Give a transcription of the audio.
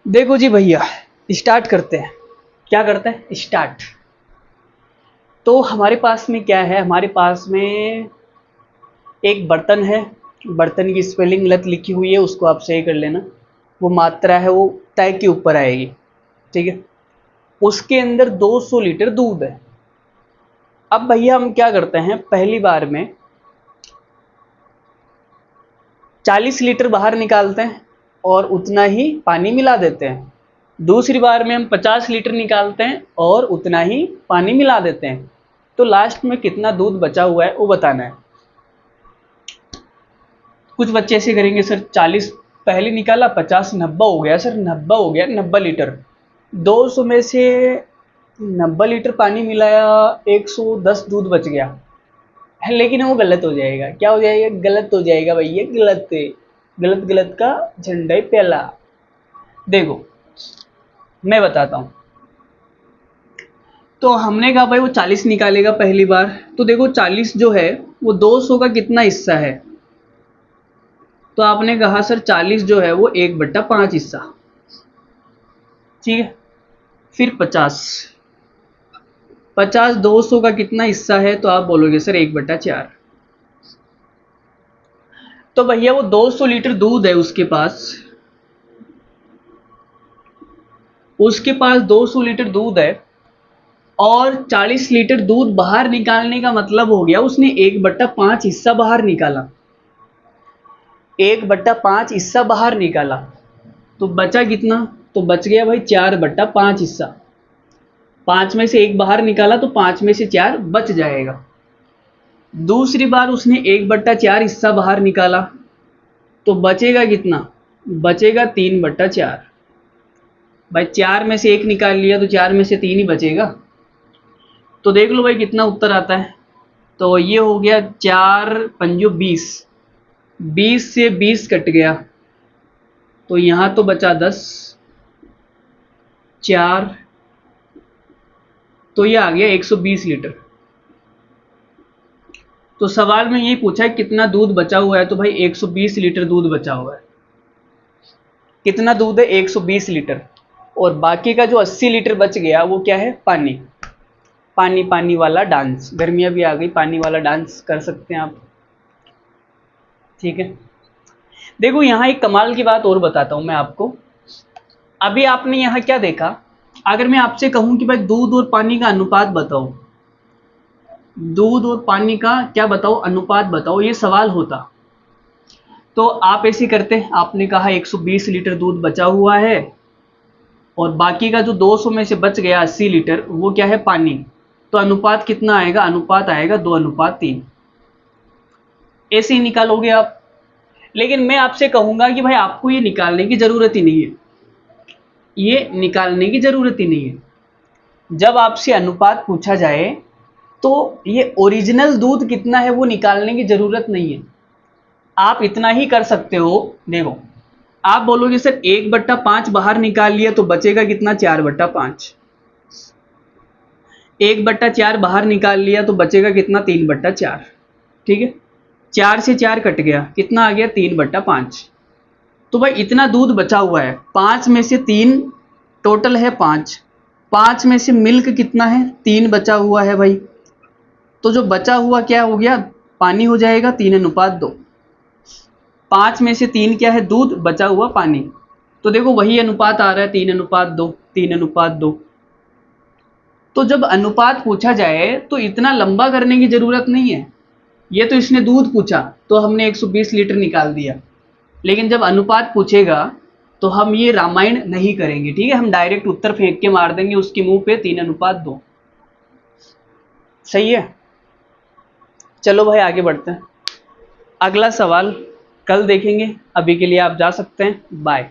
देखो जी भैया, स्टार्ट करते हैं। क्या करते हैं? स्टार्ट। तो हमारे पास में क्या है? हमारे पास में एक बर्तन है। बर्तन की स्पेलिंग गलत लिखी हुई है, उसको आप सही कर लेना। वो मात्रा है वो तय के ऊपर आएगी, ठीक है। उसके अंदर 200 लीटर दूध है। अब भैया हम क्या करते हैं, पहली बार में 40 लीटर बाहर निकालते हैं और उतना ही पानी मिला देते हैं। दूसरी बार में हम 50 लीटर निकालते हैं और उतना ही पानी मिला देते हैं। तो लास्ट में कितना दूध बचा हुआ है वो बताना है। कुछ बच्चे ऐसे करेंगे, सर 40 पहले निकाला, 50 90 हो गया, सर 90 हो गया, 90 लीटर। 200 में से 90 लीटर पानी मिलाया, 110 दूध बच गया। लेकिन वो गलत हो जाएगा। क्या हो जाएगा? गलत हो जाएगा भैया, गलत। गलत गलत का झंडा पहला। देखो मैं बताता हूँ। तो हमने कहा भाई वो 40 निकालेगा पहली बार। तो देखो 40 जो है वो 200 का कितना हिस्सा है? तो आपने कहा सर 40 जो है वो 1/5 हिस्सा, ठीक है। फिर 50, 200 का कितना हिस्सा है? तो आप बोलोगे सर 1/4। तो भैया वो 200 लीटर दूध है उसके पास 200 लीटर दूध है और 40 लीटर दूध बाहर निकालने का मतलब हो गया उसने 1/5 हिस्सा बाहर निकाला। 1/5 हिस्सा बाहर निकाला तो बचा कितना? तो बच गया भाई 4/5 हिस्सा। 5 में से 1 बाहर निकाला तो 5 में से 4 बच जाएगा। दूसरी बार उसने 1/4 हिस्सा बाहर निकाला तो बचेगा कितना? बचेगा 3/4। भाई 4 में से 1 निकाल लिया तो 4 में से 3 ही बचेगा। तो देख लो भाई कितना उत्तर आता है। तो ये हो गया 4 पंजो 20, 20 से 20 कट गया तो यहाँ तो बचा 10, 4, तो ये आ गया 120 लीटर। तो सवाल में यही पूछा है कितना दूध बचा हुआ है, तो भाई 120 लीटर दूध बचा हुआ है। कितना दूध है? 120 लीटर। और बाकी का जो 80 लीटर बच गया वो क्या है? पानी। पानी पानी वाला डांस। गर्मियाँ भी आ गई, पानी वाला डांस कर सकते हैं आप, ठीक है। देखो यहाँ एक कमाल की बात और बताता हूँ मैं आपको। अभी आपने यहाँ क्या देखा? अगर मैं आपसे कहूँ कि भाई दूध और पानी का अनुपात बताओ, दूध और पानी का क्या बताओ, अनुपात बताओ, ये सवाल होता, तो आप ऐसे करते। आपने कहा 120 लीटर दूध बचा हुआ है और बाकी का जो 200 में से बच गया 80 लीटर वो क्या है? पानी। तो अनुपात कितना आएगा? अनुपात आएगा 2:3। ऐसे ही निकालोगे आप। लेकिन मैं आपसे कहूंगा कि भाई आपको ये निकालने की जरूरत ही नहीं है, ये निकालने की जरूरत ही नहीं है। जब आपसे अनुपात पूछा जाए तो ये ओरिजिनल दूध कितना है वो निकालने की जरूरत नहीं है। आप इतना ही कर सकते हो। देखो आप बोलोगे सर 1/5 बाहर निकाल लिया तो बचेगा कितना? 4/5। 1/4 बाहर निकाल लिया तो बचेगा कितना? 3/4, ठीक है। 4 से 4 कट गया, कितना आ गया? 3/5। तो भाई इतना दूध बचा हुआ है, 5 में से 3, टोटल है 5। 5 में से मिल्क कितना है? 3 बचा हुआ है भाई। तो जो बचा हुआ क्या हो गया? पानी हो जाएगा। 3:2। 5 में से 3 क्या है? दूध, बचा हुआ पानी। तो देखो वही अनुपात आ रहा है, 3:2, 3:2। तो जब अनुपात पूछा जाए तो इतना लंबा करने की जरूरत नहीं है। ये तो इसने दूध पूछा तो हमने 120 लीटर निकाल दिया। लेकिन जब अनुपात पूछेगा तो हम ये रामायण नहीं करेंगे, ठीक है। हम डायरेक्ट उत्तर फेंक के मार देंगे उसके मुंह पे, 3:2। सही है। चलो भाई आगे बढ़ते हैं। अगला सवाल कल देखेंगे, अभी के लिए आप जा सकते हैं। बाय।